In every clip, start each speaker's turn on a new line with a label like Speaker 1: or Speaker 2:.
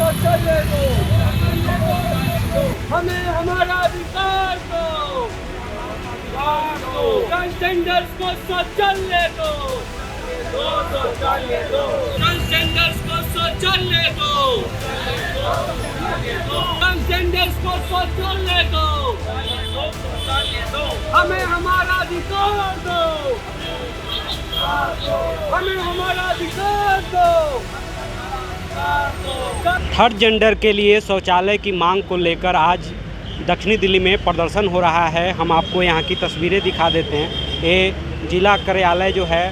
Speaker 1: शौचालय दो, हमें हमारा अधिकार दो, ट्रांसजेंडर्स को शौचालय दो, ट्रांसजेंडर्स को शौचालय दो, ट्रांसजेंडर्स को शौचालय दो, हमें हमारा अधिकार दो, हमें हमारा अधिकार दो।
Speaker 2: थर्ड जेंडर के लिए शौचालय की मांग को लेकर आज दक्षिणी दिल्ली में प्रदर्शन हो रहा है। हम आपको यहाँ की तस्वीरें दिखा देते हैं। ये जिला कार्यालय जो है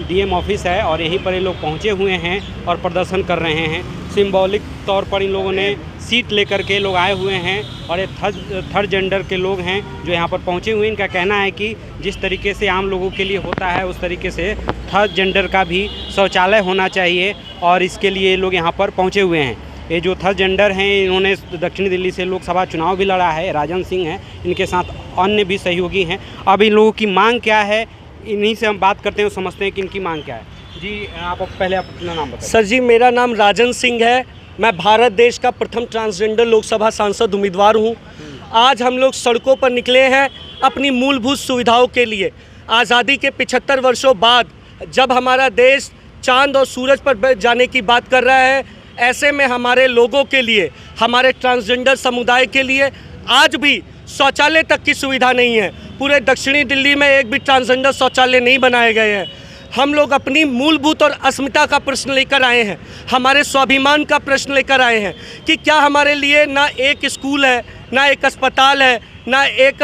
Speaker 2: डीएम ऑफिस है और यहीं पर ये लोग पहुँचे हुए हैं और प्रदर्शन कर रहे हैं। सिंबॉलिक तौर पर इन लोगों ने सीट लेकर के लोग आए हुए हैं और ये थर्ड जेंडर के लोग हैं जो यहाँ पर पहुँचे हुए हैं। इनका कहना है कि जिस तरीके से आम लोगों के लिए होता है उस तरीके से थर्ड जेंडर का भी शौचालय होना चाहिए और इसके लिए ये लोग यहाँ पर पहुँचे हुए हैं। ये जो थर्ड जेंडर हैं इन्होंने दक्षिणी दिल्ली से लोकसभा चुनाव भी लड़ा है। राजन सिंह हैं, इनके साथ अन्य भी सहयोगी हैं। अब इन लोगों की मांग क्या है इन्हीं से हम बात करते हैं, समझते हैं कि इनकी मांग क्या है। जी आप पहले अपना नाम बताइए।
Speaker 3: सर जी, मेरा नाम राजन सिंह है। मैं भारत देश का प्रथम ट्रांसजेंडर लोकसभा सांसद उम्मीदवार हूं। आज हम लोग सड़कों पर निकले हैं अपनी मूलभूत सुविधाओं के लिए। आज़ादी के 75 वर्षों बाद जब हमारा देश चांद और सूरज पर जाने की बात कर रहा है, ऐसे में हमारे लोगों के लिए, हमारे ट्रांसजेंडर समुदाय के लिए आज भी शौचालय तक की सुविधा नहीं है। पूरे दक्षिणी दिल्ली में एक भी ट्रांसजेंडर शौचालय नहीं बनाए गए हैं। हम लोग अपनी मूलभूत और अस्मिता का प्रश्न लेकर आए हैं, हमारे स्वाभिमान का प्रश्न लेकर आए हैं कि क्या हमारे लिए ना एक स्कूल है, ना एक अस्पताल है, ना एक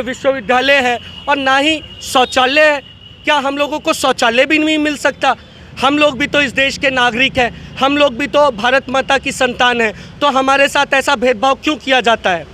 Speaker 3: विश्वविद्यालय है और ना ही शौचालय है। क्या हम लोगों को शौचालय भी नहीं मिल सकता? हम लोग भी तो इस देश के नागरिक हैं, हम लोग भी तो भारत माता की संतान हैं, तो हमारे साथ ऐसा भेदभाव क्यों किया जाता है?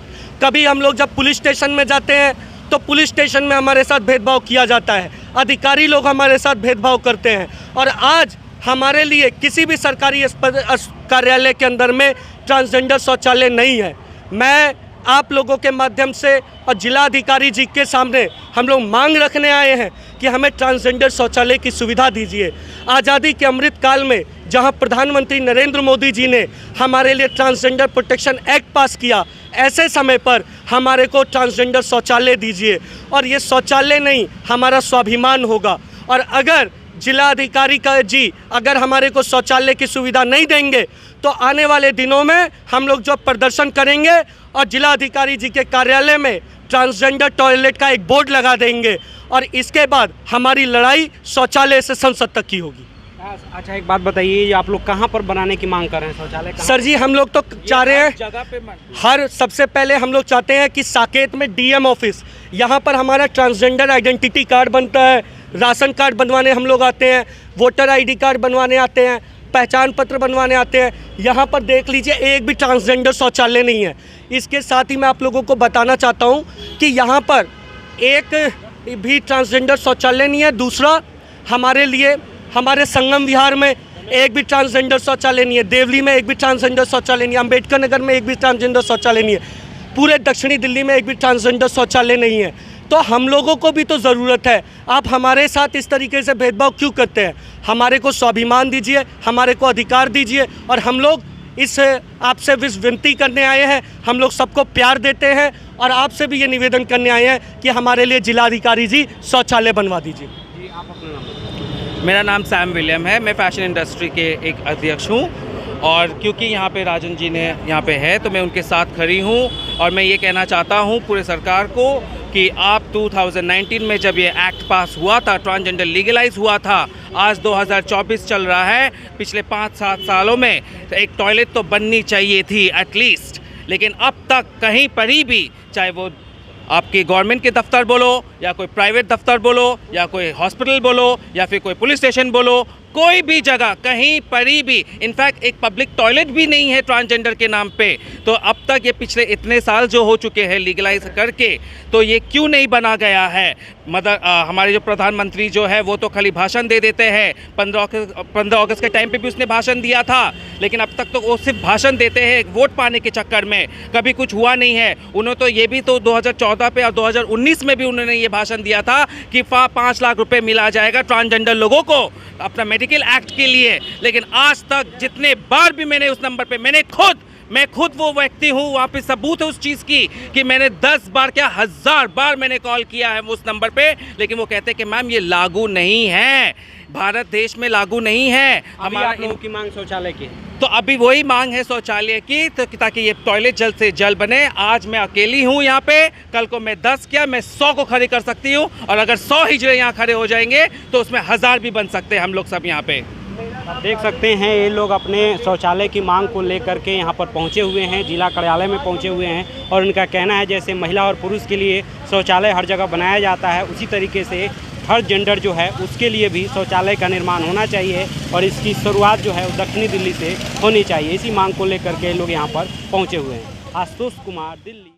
Speaker 3: कभी हम लोग जब पुलिस स्टेशन में जाते हैं तो पुलिस स्टेशन में हमारे साथ भेदभाव किया जाता है, अधिकारी लोग हमारे साथ भेदभाव करते हैं और आज हमारे लिए किसी भी सरकारी कार्यालय के अंदर में ट्रांसजेंडर शौचालय नहीं है। मैं आप लोगों के माध्यम से और जिला अधिकारी जी के सामने हम लोग मांग रखने आए हैं कि हमें ट्रांसजेंडर शौचालय की सुविधा दीजिए। आज़ादी के अमृत काल में जहां प्रधानमंत्री नरेंद्र मोदी जी ने हमारे लिए ट्रांसजेंडर प्रोटेक्शन एक्ट पास किया, ऐसे समय पर हमारे को ट्रांसजेंडर शौचालय दीजिए और ये शौचालय नहीं हमारा स्वाभिमान होगा। और अगर जिला अधिकारी का जी अगर हमारे को शौचालय की सुविधा नहीं देंगे तो आने वाले दिनों में हम लोग जो प्रदर्शन करेंगे और जिला अधिकारी जी के कार्यालय में ट्रांसजेंडर टॉयलेट का एक बोर्ड लगा देंगे और इसके बाद हमारी लड़ाई शौचालय से संसद तक की होगी।
Speaker 2: अच्छा एक बात बताइए, आप लोग कहाँ पर बनाने की मांग कर रहे हैं शौचालय?
Speaker 3: सर जी, हम लोग तो चाह रहे हैं जगह पे सबसे पहले हम लोग चाहते हैं कि साकेत में डीएम ऑफिस, यहाँ पर हमारा ट्रांसजेंडर आइडेंटिटी कार्ड बनता है, राशन कार्ड बनवाने हम लोग आते हैं, वोटर आईडी कार्ड बनवाने आते हैं, पहचान पत्र बनवाने आते हैं। यहाँ पर देख लीजिए एक भी ट्रांसजेंडर शौचालय नहीं है। इसके साथ ही मैं आप लोगों को बताना चाहता हूँ कि यहाँ पर एक भी ट्रांसजेंडर शौचालय नहीं है। दूसरा, हमारे लिए हमारे संगम विहार में एक भी ट्रांसजेंडर शौचालय नहीं है, देवली में एक भी ट्रांसजेंडर शौचालय नहीं है, अम्बेडकर नगर में एक भी ट्रांसजेंडर शौचालय नहीं है, पूरे दक्षिणी दिल्ली में एक भी ट्रांसजेंडर शौचालय नहीं है। तो हम लोगों को भी तो ज़रूरत है। आप हमारे साथ इस तरीके से भेदभाव क्यों करते हैं? हमारे को स्वाभिमान दीजिए, हमारे को अधिकार दीजिए और हम लोग इस आपसे विनती करने आए हैं। हम लोग सबको प्यार देते हैं और आपसे भी ये निवेदन करने आए हैं कि हमारे लिए जिलाधिकारी जी शौचालय बनवा दीजिए।
Speaker 2: जी आप अपना नाम?
Speaker 4: मेरा नाम सैम विलियम है। मैं फैशन इंडस्ट्री के एक अध्यक्ष हूँ और क्योंकि यहाँ पे राजन जी ने यहाँ पे है तो मैं उनके साथ खड़ी हूँ और मैं ये कहना चाहता हूँ पूरे सरकार को कि आप 2019 में जब ये एक्ट पास हुआ था, ट्रांसजेंडर लीगलाइज हुआ था, आज 2024 चल रहा है, पिछले 5-7 सालों में तो एक टॉयलेट तो बननी चाहिए थी एटलीस्ट, लेकिन अब तक कहीं पर ही भी, चाहे वो आपकी गवर्नमेंट के दफ्तर बोलो या कोई प्राइवेट दफ्तर बोलो या कोई हॉस्पिटल बोलो या फिर कोई पुलिस स्टेशन बोलो, कोई भी जगह कहीं पर ही भी, इनफैक्ट एक पब्लिक टॉयलेट भी नहीं है ट्रांसजेंडर के नाम पे। तो अब तक ये पिछले इतने साल जो हो चुके हैं लीगलाइज करके, तो ये क्यों नहीं बना गया है? हमारे जो प्रधानमंत्री जो है वो तो खाली भाषण दे देते हैं। 15 अगस्त के टाइम पे भी उसने भाषण दिया था, लेकिन अब तक तो वो सिर्फ भाषण देते हैं वोट पाने के चक्कर में, कभी कुछ हुआ नहीं है। उन्होंने तो ये भी तो 2014 पे और 2019 में भी उन्होंने ये भाषण दिया था कि 5 लाख रुपए मिला जाएगा ट्रांसजेंडर लोगों को अपना आर्टिकल एक्ट के लिए, लेकिन आज तक जितने बार भी मैंने उस नंबर पे मैं खुद वो व्यक्ति हूँ, वहाँ पे सबूत है उस चीज़ की कि मैंने 10 बार क्या 1000 बार मैंने कॉल किया है उस नंबर पे, लेकिन वो कहते हैं कि मैम ये लागू नहीं है, भारत देश में लागू नहीं है।
Speaker 2: हमारा लोगों की मांग शौचालय की है।
Speaker 4: तो अभी वही मांग है शौचालय की, तो ताकि ये टॉयलेट जल्द से जल्द बने। आज मैं अकेली हूँ यहाँ पे, कल को मैं 10 क्या मैं 100 को खड़े कर सकती हूँ, और अगर 100 हिजड़े यहाँ खड़े हो जाएंगे तो उसमें 1000 भी बन सकते हैं हम लोग सब यहाँ पे।
Speaker 2: आप देख सकते हैं ये लोग अपने शौचालय की मांग को लेकर के यहाँ पर पहुँचे हुए हैं, जिला कार्यालय में पहुँचे हुए हैं, और उनका कहना है जैसे महिला और पुरुष के लिए शौचालय हर जगह बनाया जाता है, उसी तरीके से हर जेंडर जो है उसके लिए भी शौचालय का निर्माण होना चाहिए, और इसकी शुरुआत जो है वो दक्षिणी दिल्ली से होनी चाहिए। इसी मांग को लेकर के लोग यहाँ पर पहुँचे हुए हैं। आशुतोष कुमार, दिल्ली।